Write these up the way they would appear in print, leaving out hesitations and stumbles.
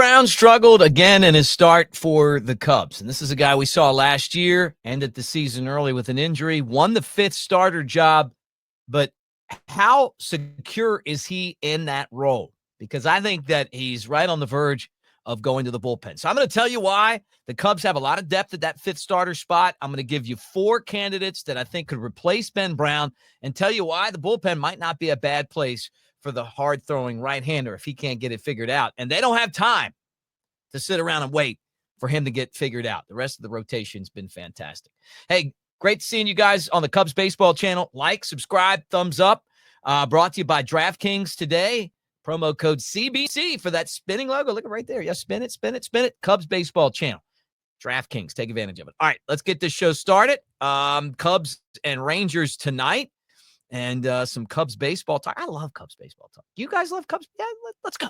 Brown struggled again in his start for the Cubs. And this is a guy we saw last year, ended the season early with an injury, won the 5th starter job. But how secure is he in that role? Because I think that he's right on the verge of going to the bullpen. So I'm going to tell you why the Cubs have a lot of depth at that 5th starter spot. I'm going to give you 4 candidates that I think could replace Ben Brown and tell you why the bullpen might not be a bad place for the hard-throwing right-hander if he can't get it figured out. And they don't have time to sit around and wait for him to get figured out. The rest of the rotation's been fantastic. Hey, great seeing you guys on the Cubs baseball channel. Like, subscribe, thumbs up. Brought to you by DraftKings today. Promo code CBC for that spinning logo. Look at right there. Yeah, spin it, spin it, spin it. Cubs baseball channel. DraftKings. Take advantage of it. All right, let's get this show started. Cubs and Rangers tonight. And some Cubs baseball talk. I love Cubs baseball talk. You guys love Cubs? Yeah, let's go.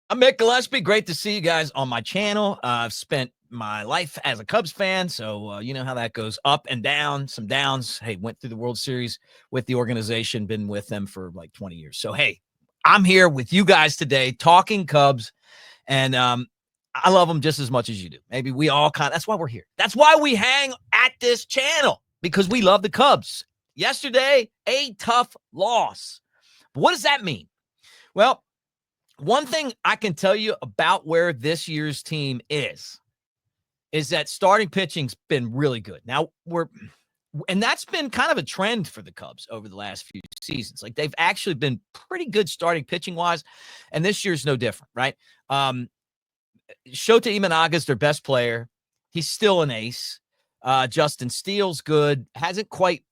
I'm Mick Gillespie. Great to see you guys on my channel. I've spent my life as a Cubs fan, so you know how that goes. Up and down, some downs. Hey, went through the World Series with the organization, been with them for like 20 years. So, hey, I'm here with you guys today talking Cubs, and I love them just as much as you do. Maybe we all that's why we're here. That's why we hang at this channel, because we love the Cubs. Yesterday, a tough loss. But what does that mean? Well, one thing I can tell you about where this year's team is that starting pitching's been really good. Now, and that's been kind of a trend for the Cubs over the last few seasons. Like, they've actually been pretty good starting pitching-wise, and this year's no different, right? Shota Imanaga's their best player. He's still an ace. Justin Steele's good. Hasn't quite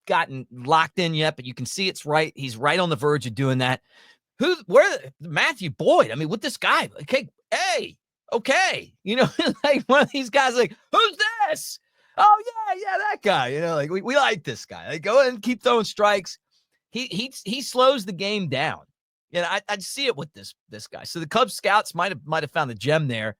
gotten locked in yet, but you can see it's right. He's right on the verge of doing that. Matthew Boyd? I mean, with this guy, okay, you know, like one of these guys, like, who's this? Oh yeah, that guy. You know, like we like this guy. Like, go ahead and keep throwing strikes. He slows the game down. You know, I'd see it with this guy. So the Cubs scouts might have found a gem there,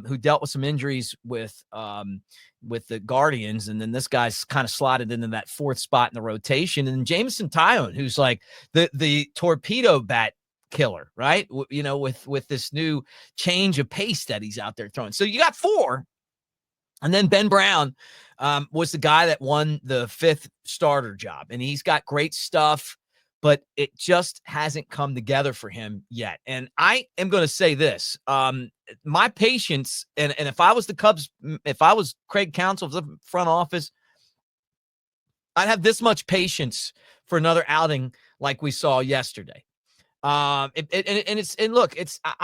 who dealt with some injuries with the Guardians, and then this guy's kind of slotted into that 4th spot in the rotation. And Jameson Taillon, who's like the torpedo bat killer, right? You know, with this new change of pace that he's out there throwing. So you got 4, and then Ben Brown was the guy that won the 5th starter job, and he's got great stuff, but it just hasn't come together for him yet. And I am going to say this, my patience, and if I was the Cubs, if I was Craig Counsell of the front office, I'd have this much patience for another outing like we saw yesterday. I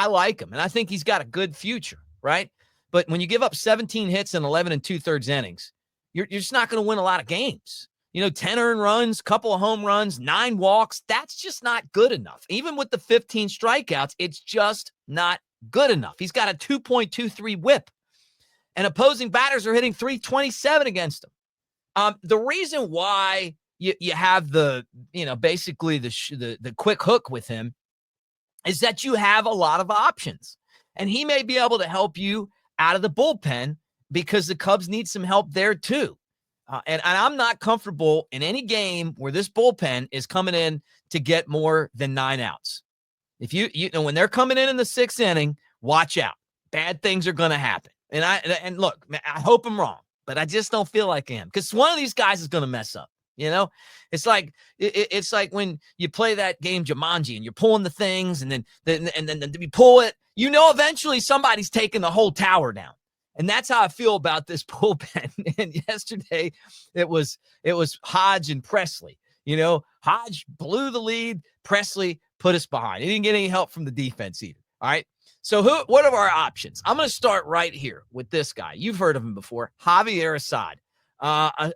like him, and I think he's got a good future, right? But when you give up 17 hits in 11 2/3 innings, you're just not going to win a lot of games. You know, 10 earned runs, couple of home runs, 9 walks, that's just not good enough. Even with the 15 strikeouts, it's just not good enough. He's got a 2.23 whip, and opposing batters are hitting 327 against him. The reason why you have basically the quick hook with him is that you have a lot of options, and he may be able to help you out of the bullpen because the Cubs need some help there too. And I'm not comfortable in any game where this bullpen is coming in to get more than 9 outs. If you know, when they're coming in the 6th inning, watch out. Bad things are going to happen. And look, I hope I'm wrong, but I just don't feel like I am, because one of these guys is going to mess up. You know, it's like when you play that game Jumanji and you're pulling the things, and then you pull it. You know, eventually somebody's taking the whole tower down. And that's how I feel about this bullpen. And yesterday it was Hodge and Presley. You know, Hodge blew the lead. Presley put us behind. He didn't get any help from the defense either. All right. So what are our options? I'm going to start right here with this guy. You've heard of him before, Javier Assad.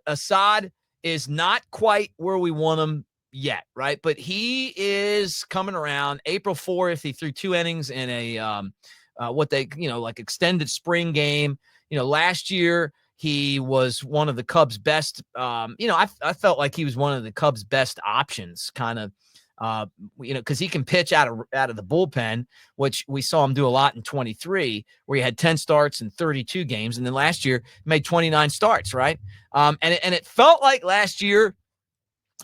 Assad is not quite where we want him yet, right? But he is coming around. April 4th, he threw 2 innings in a like extended spring game. You know, last year he was one of the Cubs' best. I felt like he was one of the Cubs' best options, kind of Because he can pitch out of the bullpen, which we saw him do a lot in 23, where he had 10 starts in 32 games, and then last year made 29 starts, right? And it felt like last year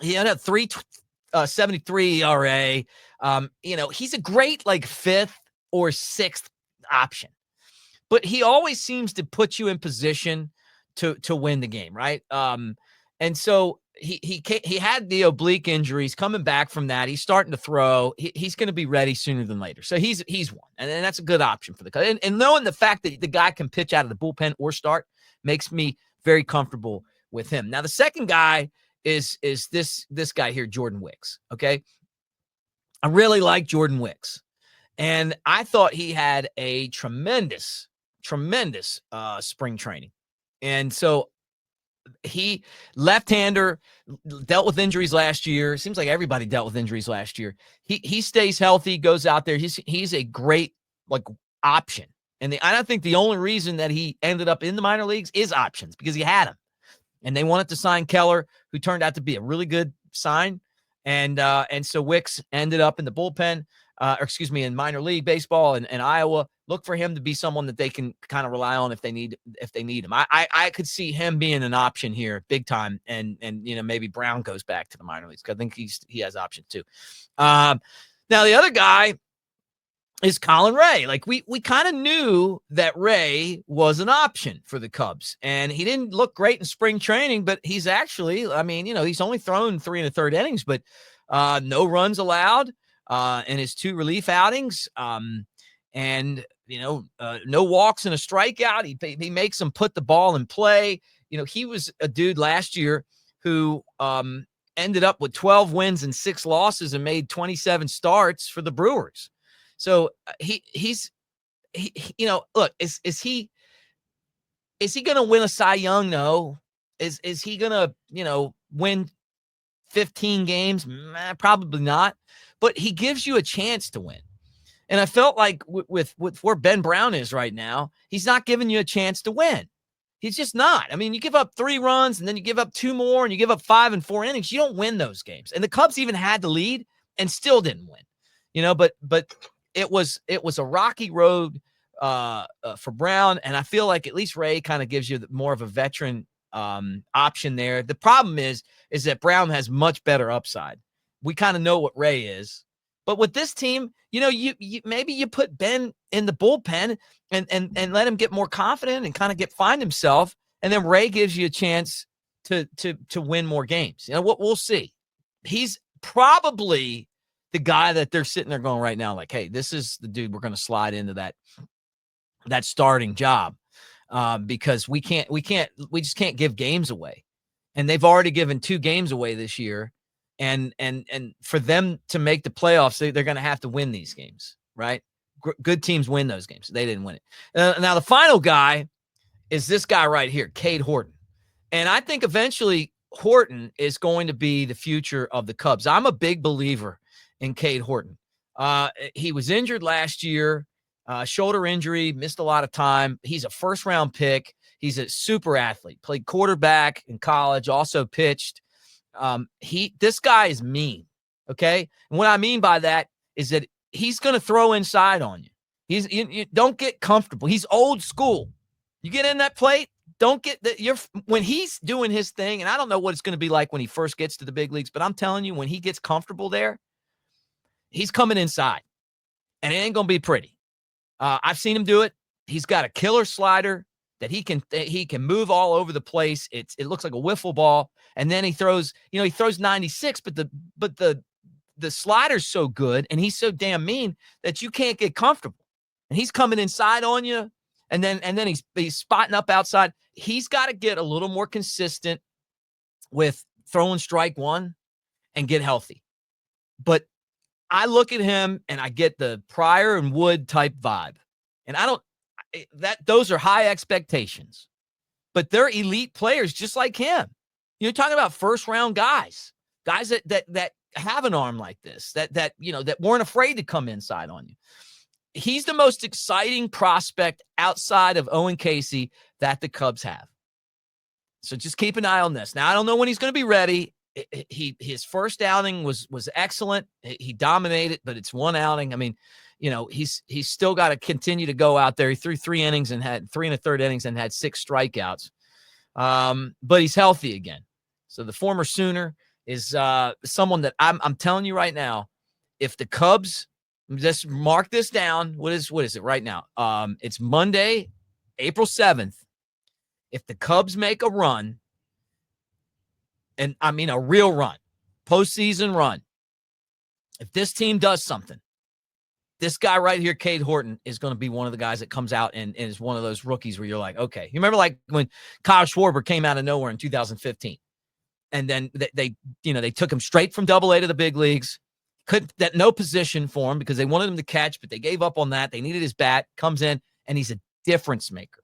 he had a 3.73 ERA. He's a great like fifth or sixth option, but he always seems to put you in position to win the game, right? And so he had the oblique injuries. Coming back from that, he's starting to throw. He's going to be ready sooner than later. So he's one, and that's a good option for the Cubs. And knowing the fact that the guy can pitch out of the bullpen or start makes me very comfortable with him. Now the second guy is this guy here, Jordan Wicks. Okay, I really like Jordan Wicks, and I thought he had a tremendous spring training, and so he left-hander, dealt with injuries last year. Seems like everybody dealt with injuries last year. He stays healthy, goes out there. He's a great like option, and I don't think the only reason that he ended up in the minor leagues is options, because he had them. And they wanted to sign Keller, who turned out to be a really good sign. And so Wicks ended up in the bullpen, in minor league baseball in Iowa. Look for him to be someone that they can kind of rely on if they need him. I could see him being an option here big time. And maybe Brown goes back to the minor leagues, because I think he has options too. Now the other guy is Colin Ray. Like we kind of knew that Ray was an option for the Cubs, and he didn't look great in spring training, but he's actually, he's only thrown 3 1/3 innings, but no runs allowed in his 2 relief outings. And no walks and a strikeout. He makes them put the ball in play. He was a dude last year who ended up with 12 wins and 6 losses and made 27 starts for the Brewers. So look, is he going to win a Cy Young? No. Is he going to, win 15 games? Probably not, but he gives you a chance to win. And I felt like with where Ben Brown is right now, he's not giving you a chance to win. He's just not. You give up 3 runs and then you give up 2 more and you give up 5 and 4 innings. You don't win those games. And the Cubs even had the lead and still didn't win, but it was a rocky road for Brown. And I feel like at least Ray kind of gives you more of a veteran option there. The problem is that Brown has much better upside. We kind of know what Ray is, but with this team, you maybe you put Ben in the bullpen and let him get more confident and kind of find himself. And then Ray gives you a chance to win more games. What we'll see. He's probably the guy that they're sitting there going right now, like, hey, this is the dude we're going to slide into that starting job, because we just can't give games away. And they've already given 2 games away this year. And for them to make the playoffs, they're going to have to win these games, right? Good teams win those games. They didn't win it. Now the final guy is this guy right here, Cade Horton. And I think eventually Horton is going to be the future of the Cubs. I'm a big believer in Cade Horton. He was injured last year, shoulder injury, missed a lot of time. He's a first-round pick. He's a super athlete, played quarterback in college, also pitched. This guy is mean, okay? And what I mean by that is that he's going to throw inside on you. You don't get comfortable. He's old school. You get in that plate, don't get that. When he's doing his thing, and I don't know what it's going to be like when he first gets to the big leagues, but I'm telling you, when he gets comfortable there, he's coming inside, and it ain't going to be pretty. I've seen him do it. He's got a killer slider that he can move all over the place. It looks like a wiffle ball, and then he throws 96, but the slider's so good, and he's so damn mean that you can't get comfortable. And he's coming inside on you, and then he's spotting up outside. He's got to get a little more consistent with throwing strike one and get healthy. But I look at him and I get the Pryor and Wood type vibe. And those are high expectations, but they're elite players just like him. You're talking about first round guys that have an arm like this, that weren't afraid to come inside on you. He's the most exciting prospect outside of Owen Casey that the Cubs have. So just keep an eye on this. Now, I don't know when he's going to be ready. his first outing was excellent. He dominated, but it's one outing. I mean, he's still got to continue to go out there. He threw 3 innings and had 3 1/3 innings and had 6 strikeouts. But he's healthy again. So the former Sooner is someone that I'm telling you right now, if the Cubs, just mark this down. What is it right now? It's Monday, April 7th. If the Cubs make a run, and I mean a real run, postseason run, if this team does something, this guy right here, Cade Horton, is going to be one of the guys that comes out and is one of those rookies where you're like, okay. You remember like when Kyle Schwarber came out of nowhere in 2015, and then they took him straight from Double-A to the big leagues. No position for him because they wanted him to catch, but they gave up on that. They needed his bat. Comes in and he's a difference maker.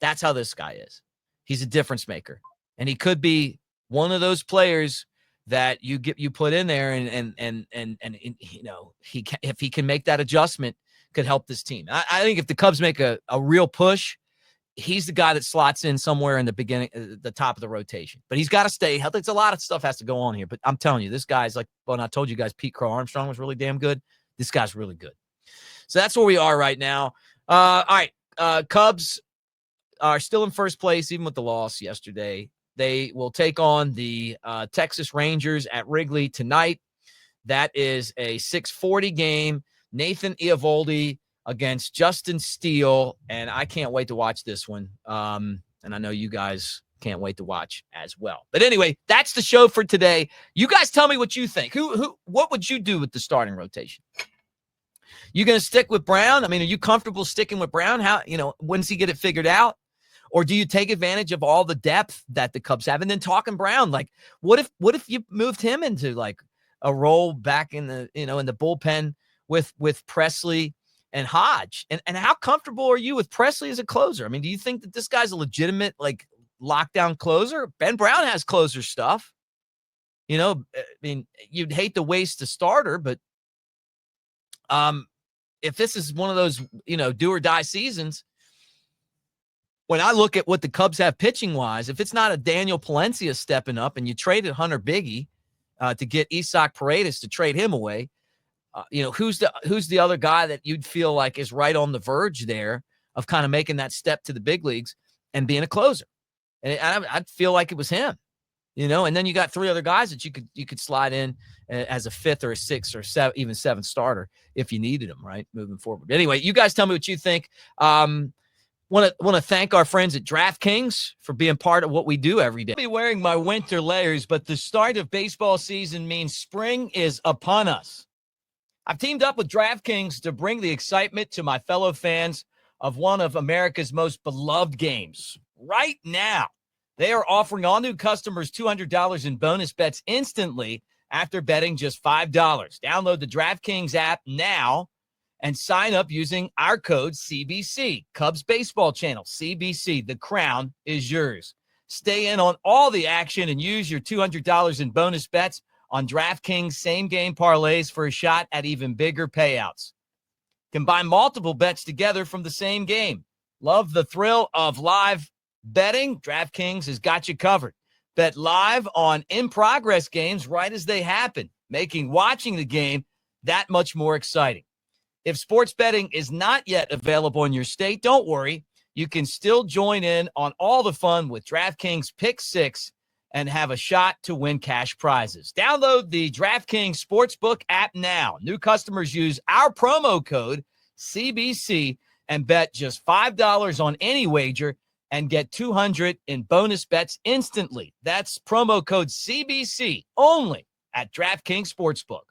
That's how this guy is. He's a difference maker, and he could be one of those players that you put in there and if he can make that adjustment, could help this team. I think if the Cubs make a real push, he's the guy that slots in somewhere in the beginning, the top of the rotation. But he's got to stay healthy. It's a lot of stuff has to go on here. But I'm telling you, this guy's like, when I told you guys Pete Crow Armstrong was really damn good, this guy's really good. So that's where we are right now. All right, Cubs are still in first place, even with the loss yesterday. They will take on the Texas Rangers at Wrigley tonight. That is a 6:40 game. Nathan Eovaldi against Justin Steele, and I can't wait to watch this one. And I know you guys can't wait to watch as well. But anyway, that's the show for today. You guys tell me what you think. What would you do with the starting rotation? You going to stick with Brown? I mean, are you comfortable sticking with Brown? How, when's he get it figured out? Or do you take advantage of all the depth that the Cubs have? And then talking Brown, like, what if you moved him into like a role back in the, in the bullpen with Presley and Hodge? And how comfortable are you with Presley as a closer? I mean, do you think that this guy's a legitimate, like, lockdown closer? Ben Brown has closer stuff. I mean, you'd hate to waste a starter, but if this is one of those, do or die seasons, when I look at what the Cubs have pitching-wise, if it's not a Daniel Palencia stepping up and you traded Hunter Biggie to get Isaac Paredes to trade him away, who's the other guy that you'd feel like is right on the verge there of kind of making that step to the big leagues and being a closer? And I'd feel like it was him, and then you got 3 other guys that you could slide in as a 5th or a 6th or 7, even 7th starter if you needed them, right, moving forward. But anyway, you guys tell me what you think. Want to thank our friends at DraftKings for being part of what we do every day. I'll be wearing my winter layers, but the start of baseball season means spring is upon us. I've teamed up with DraftKings to bring the excitement to my fellow fans of one of America's most beloved games. Right now, they are offering all new customers $200 in bonus bets instantly after betting just $5. Download the DraftKings app now and sign up using our code CBC. Cubs Baseball Channel, CBC. The crown is yours. Stay in on all the action and use your $200 in bonus bets on DraftKings same-game parlays for a shot at even bigger payouts. Combine multiple bets together from the same game. Love the thrill of live betting? DraftKings has got you covered. Bet live on in-progress games right as they happen, making watching the game that much more exciting. If sports betting is not yet available in your state, don't worry. You can still join in on all the fun with DraftKings Pick 6 and have a shot to win cash prizes. Download the DraftKings Sportsbook app now. New customers use our promo code CBC and bet just $5 on any wager and get $200 in bonus bets instantly. That's promo code CBC only at DraftKings Sportsbook.